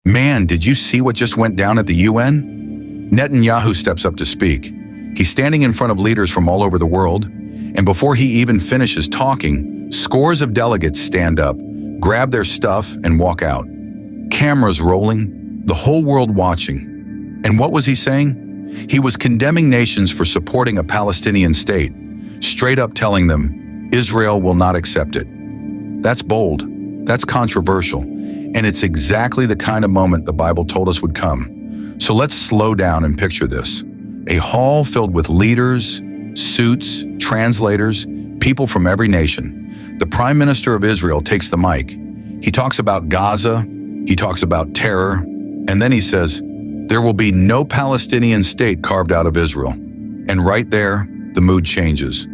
Man, did you see what just went down at the UN? Netanyahu steps up to speak. He's standing in front of leaders from all over the world, and before he even finishes talking, scores of delegates stand up, grab their stuff, and walk out. Cameras rolling, the whole world watching. And what was he saying? He was condemning nations for supporting a Palestinian state, straight up telling them, Israel will not accept it. That's bold, that's controversial, and it's exactly the kind of moment the Bible told us would come. So let's slow down and picture this. A hall filled with leaders, suits, translators, people from every nation. The Prime Minister of Israel takes the mic. He talks about Gaza, he talks about terror, and then he says, there will be no Palestinian state carved out of Israel. And right there, the mood changes.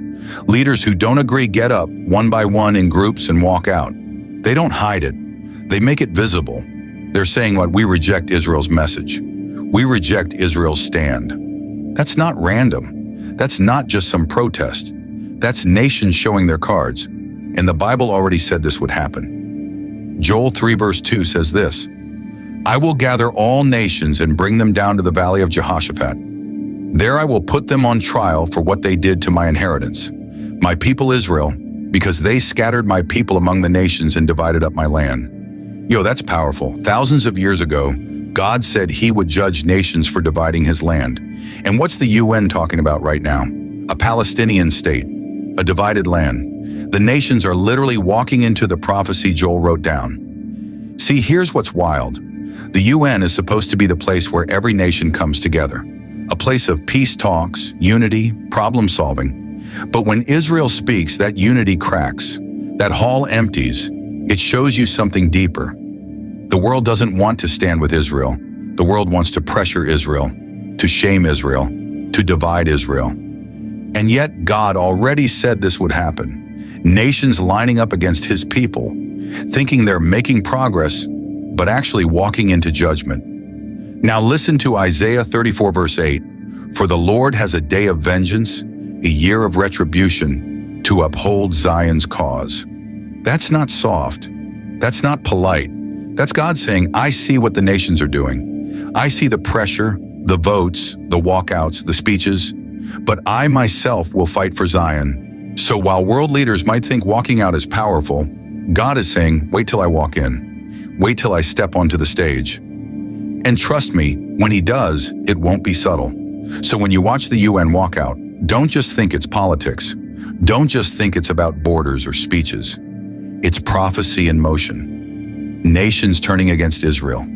Leaders who don't agree get up one by one in groups and walk out. They don't hide it. They make it visible. They're saying what we reject Israel's message. We reject Israel's stand. That's not random. That's not just some protest. That's nations showing their cards. And the Bible already said this would happen. Joel 3 verse 2 says this, I will gather all nations and bring them down to the valley of Jehoshaphat. There I will put them on trial for what they did to my inheritance, my people Israel, because they scattered my people among the nations and divided up my land. Yo, that's powerful. Thousands of years ago, God said he would judge nations for dividing his land. And what's the UN talking about right now? A Palestinian state, a divided land. The nations are literally walking into the prophecy Joel wrote down. See, here's what's wild. The UN is supposed to be the place where every nation comes together, a place of peace talks, unity, problem solving. But when Israel speaks, that unity cracks, that hall empties. It shows you something deeper. The world doesn't want to stand with Israel. The world wants to pressure Israel, to shame Israel, to divide Israel. And yet God already said this would happen. Nations lining up against his people, thinking they're making progress, but actually walking into judgment. Now listen to Isaiah 34 verse 8. For the Lord has a day of vengeance, a year of retribution, to uphold Zion's cause. That's not soft. That's not polite. That's God saying, I see what the nations are doing. I see the pressure, the votes, the walkouts, the speeches, but I myself will fight for Zion. So while world leaders might think walking out is powerful, God is saying, wait till I walk in. Wait till I step onto the stage. And trust me, when he does, it won't be subtle. So when you watch the UN walkout, don't just think it's politics. Don't just think it's about borders or speeches. It's prophecy in motion. Nations turning against Israel.